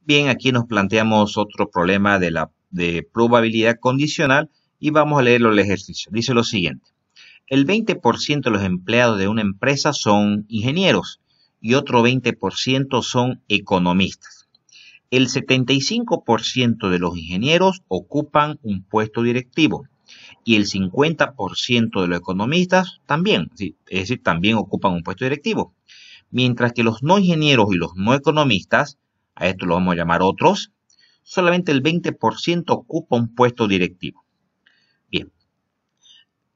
Bien, aquí nos planteamos otro problema de probabilidad condicional y vamos a leerlo el ejercicio. Dice lo siguiente. El 20% de los empleados de una empresa son ingenieros y otro 20% son economistas. El 75% de los ingenieros ocupan un puesto directivo y el 50% de los economistas también, sí, es decir, también ocupan un puesto directivo. Mientras que los no ingenieros y los no economistas, a esto lo vamos a llamar otros, solamente el 20% ocupa un puesto directivo. Bien,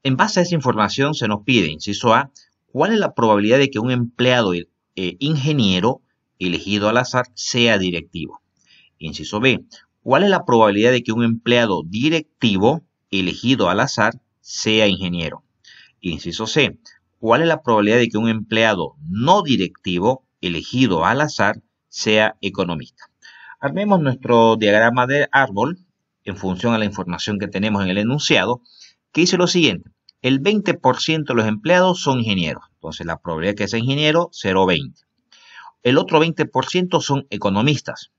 en base a esa información se nos pide, inciso A, ¿cuál es la probabilidad de que un empleado ingeniero elegido al azar sea directivo? Inciso B, ¿cuál es la probabilidad de que un empleado directivo elegido al azar sea ingeniero? Inciso C, ¿cuál es la probabilidad de que un empleado no directivo elegido al azar sea economista? Armemos nuestro diagrama de árbol en función a la información que tenemos en el enunciado, que dice lo siguiente. El 20% de los empleados son ingenieros. Entonces la probabilidad de que sea ingeniero, 0,20. El otro 20% son economistas.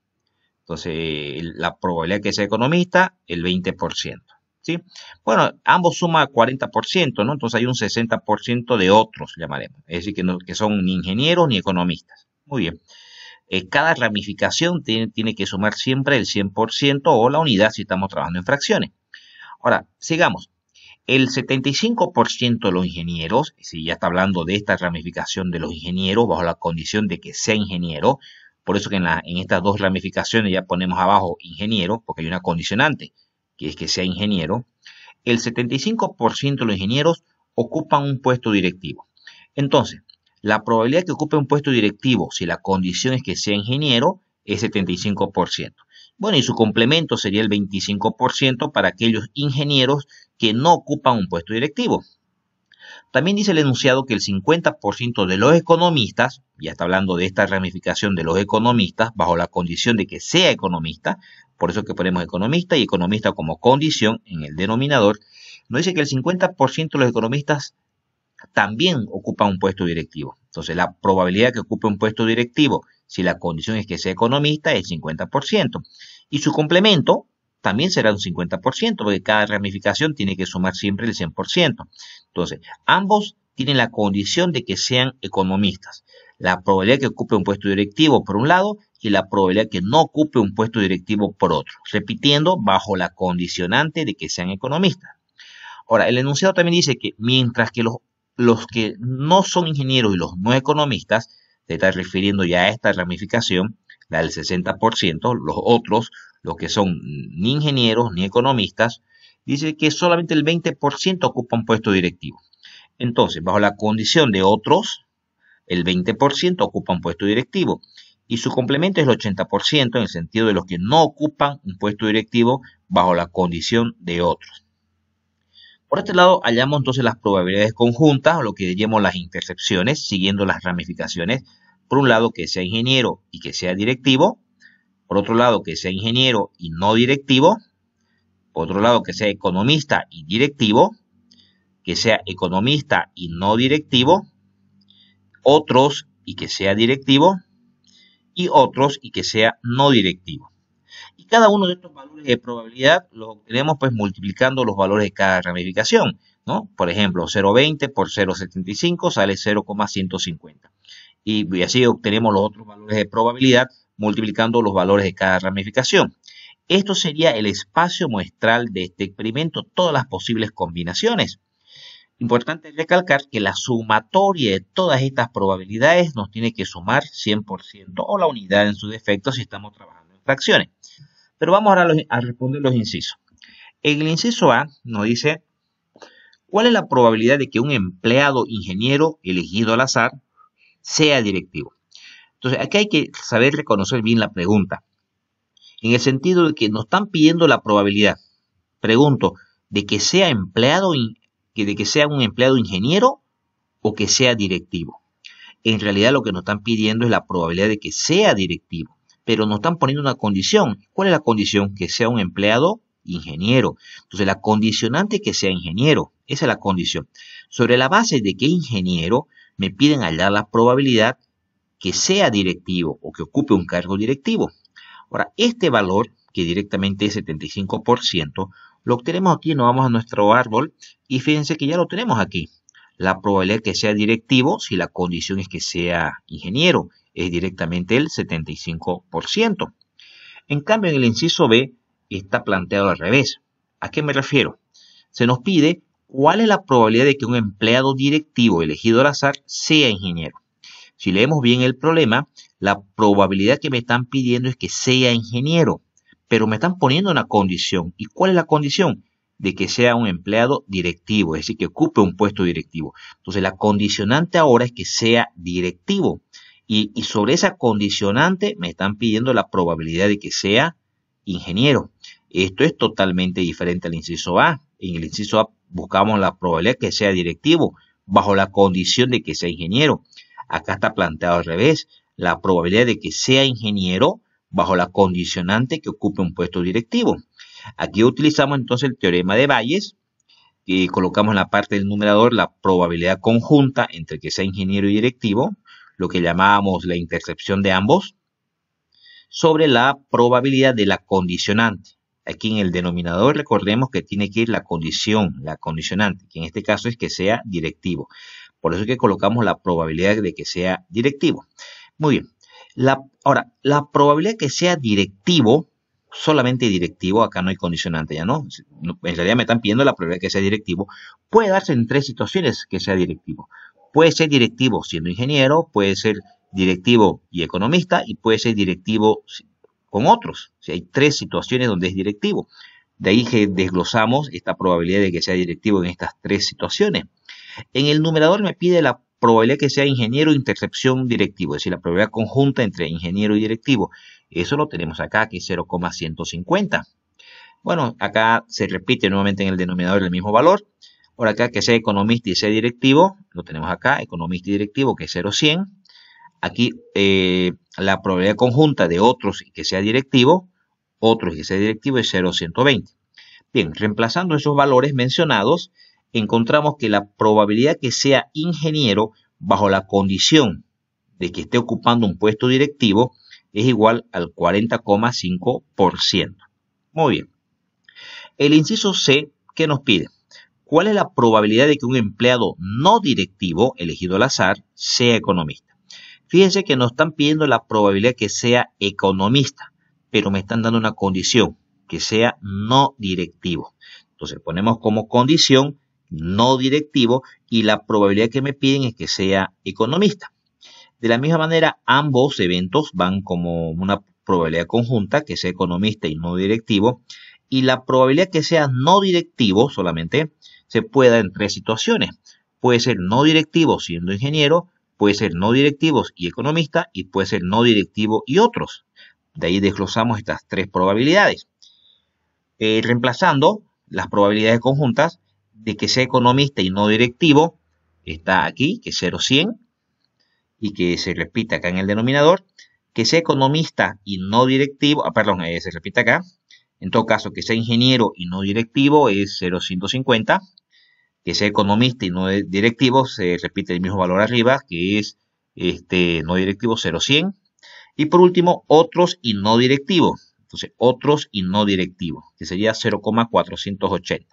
Entonces la probabilidad de que sea economista, el 20%. ¿Sí? Bueno, ambos suman 40%, ¿no? Entonces hay un 60% de otros, llamaremos. Es decir, que son ni ingenieros ni economistas. Muy bien. Cada ramificación tiene que sumar siempre el 100% o la unidad si estamos trabajando en fracciones. Ahora, sigamos. El 75% de los ingenieros, si ya está hablando de esta ramificación de los ingenieros bajo la condición de que sea ingeniero, por eso que en estas dos ramificaciones ya ponemos abajo ingeniero, porque hay una condicionante, que es que sea ingeniero, el 75% de los ingenieros ocupan un puesto directivo. Entonces, la probabilidad de que ocupe un puesto directivo, si la condición es que sea ingeniero, es 75%. Bueno, y su complemento sería el 25% para aquellos ingenieros que no ocupan un puesto directivo. También dice el enunciado que el 50% de los economistas, ya está hablando de esta ramificación de los economistas, bajo la condición de que sea economista, por eso que ponemos economista y economista como condición en el denominador, nos dice que el 50% de los economistas también ocupan un puesto directivo. Entonces la probabilidad de que ocupe un puesto directivo, si la condición es que sea economista, es 50%. Y su complemento también será un 50%, porque cada ramificación tiene que sumar siempre el 100%. Entonces, ambos tienen la condición de que sean economistas. La probabilidad de que ocupe un puesto directivo por un lado y la probabilidad de que no ocupe un puesto directivo por otro, repitiendo bajo la condicionante de que sean economistas. Ahora, el enunciado también dice que mientras que los que no son ingenieros y los no economistas, se está refiriendo ya a esta ramificación, la del 60%, los otros, los que son ni ingenieros ni economistas, dice que solamente el 20% ocupa un puesto directivo. Entonces, bajo la condición de otros, el 20% ocupa un puesto directivo. Y su complemento es el 80% en el sentido de los que no ocupan un puesto directivo bajo la condición de otros. Por este lado, hallamos entonces las probabilidades conjuntas, o lo que llamamos las intercepciones, siguiendo las ramificaciones. Por un lado, que sea ingeniero y que sea directivo. Por otro lado, que sea ingeniero y no directivo. Por otro lado, que sea economista y directivo. Que sea economista y no directivo. Otros y que sea directivo. Y otros y que sea no directivo. Y cada uno de estos valores de probabilidad los obtenemos pues multiplicando los valores de cada ramificación, ¿no? Por ejemplo, 0,20 por 0,75 sale 0,150. Y así obtenemos los otros valores de probabilidad multiplicando los valores de cada ramificación. Esto sería el espacio muestral de este experimento, todas las posibles combinaciones. Importante recalcar que la sumatoria de todas estas probabilidades nos tiene que sumar 100% o la unidad en su defecto si estamos trabajando en fracciones. Pero vamos ahora a responder los incisos. En el inciso A nos dice, ¿cuál es la probabilidad de que un empleado ingeniero elegido al azar sea directivo? Entonces, aquí hay que saber reconocer bien la pregunta. En el sentido de que nos están pidiendo la probabilidad, pregunto, de que sea de que sea un empleado ingeniero o que sea directivo. En realidad lo que nos están pidiendo es la probabilidad de que sea directivo, pero nos están poniendo una condición. ¿Cuál es la condición? Que sea un empleado ingeniero. Entonces la condicionante es que sea ingeniero, esa es la condición. Sobre la base de que es ingeniero, me piden hallar la probabilidad que sea directivo o que ocupe un cargo directivo. Ahora, este valor, que directamente es 75%, lo obtenemos aquí, nos vamos a nuestro árbol y fíjense que ya lo tenemos aquí. La probabilidad que sea directivo, si la condición es que sea ingeniero, es directamente el 75%. En cambio, en el inciso B está planteado al revés. ¿A qué me refiero? Se nos pide cuál es la probabilidad de que un empleado directivo elegido al azar sea ingeniero. Si leemos bien el problema, la probabilidad que me están pidiendo es que sea ingeniero, pero me están poniendo una condición. ¿Y cuál es la condición? De que sea un empleado directivo, es decir, que ocupe un puesto directivo. Entonces, la condicionante ahora es que sea directivo. Y sobre esa condicionante me están pidiendo la probabilidad de que sea ingeniero. Esto es totalmente diferente al inciso A. En el inciso A buscamos la probabilidad de que sea directivo bajo la condición de que sea ingeniero. Acá está planteado al revés, la probabilidad de que sea ingeniero bajo la condicionante que ocupe un puesto directivo. Aquí utilizamos entonces el teorema de Bayes y colocamos en la parte del numerador la probabilidad conjunta entre que sea ingeniero y directivo, lo que llamábamos la intercepción de ambos, sobre la probabilidad de la condicionante. Aquí en el denominador recordemos que tiene que ir la condición, la condicionante, que en este caso es que sea directivo. Por eso es que colocamos la probabilidad de que sea directivo. Muy bien. Ahora, la probabilidad que sea directivo, solamente directivo, acá no hay condicionante, ya no. En realidad me están pidiendo la probabilidad que sea directivo. Puede darse en tres situaciones que sea directivo. Puede ser directivo siendo ingeniero, puede ser directivo y economista, y puede ser directivo con otros. Si hay tres situaciones donde es directivo. De ahí que desglosamos esta probabilidad de que sea directivo en estas tres situaciones. En el numerador me pide la probabilidad que sea ingeniero intercepción directivo, es decir, la probabilidad conjunta entre ingeniero y directivo. Eso lo tenemos acá, que es 0,150. Bueno, acá se repite nuevamente en el denominador el mismo valor. Ahora acá que sea economista y sea directivo, lo tenemos acá, economista y directivo, que es 0,100. Aquí la probabilidad conjunta de otros y que sea directivo, otros y que sea directivo es 0,120. Bien, reemplazando esos valores mencionados, encontramos que la probabilidad que sea ingeniero bajo la condición de que esté ocupando un puesto directivo es igual al 40,5%. Muy bien. El inciso C, ¿qué nos pide? ¿Cuál es la probabilidad de que un empleado no directivo, elegido al azar, sea economista? Fíjense que nos están pidiendo la probabilidad que sea economista, pero me están dando una condición, que sea no directivo. Entonces ponemos como condición no directivo y la probabilidad que me piden es que sea economista. De la misma manera, ambos eventos van como una probabilidad conjunta, que sea economista y no directivo, y la probabilidad que sea no directivo solamente se puede dar en tres situaciones. Puede ser no directivo siendo ingeniero, puede ser no directivos y economista, y puede ser no directivo y otros. De ahí desglosamos estas tres probabilidades. Reemplazando las probabilidades conjuntas de que sea economista y no directivo, está aquí, que es 0,100, y que se repite acá en el denominador. Que sea economista y no directivo, se repite acá. En todo caso, que sea ingeniero y no directivo es 0,150. Que sea economista y no directivo, se repite el mismo valor arriba, que es no directivo 0,100. Y por último, otros y no directivos. Entonces, otros y no directivos, que sería 0,480.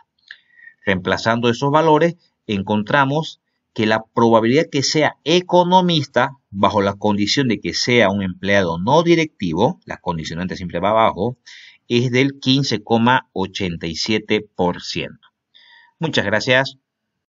Reemplazando esos valores, encontramos que la probabilidad que sea economista, bajo la condición de que sea un empleado no directivo, la condicionante siempre va abajo, es del 15,87%. Muchas gracias.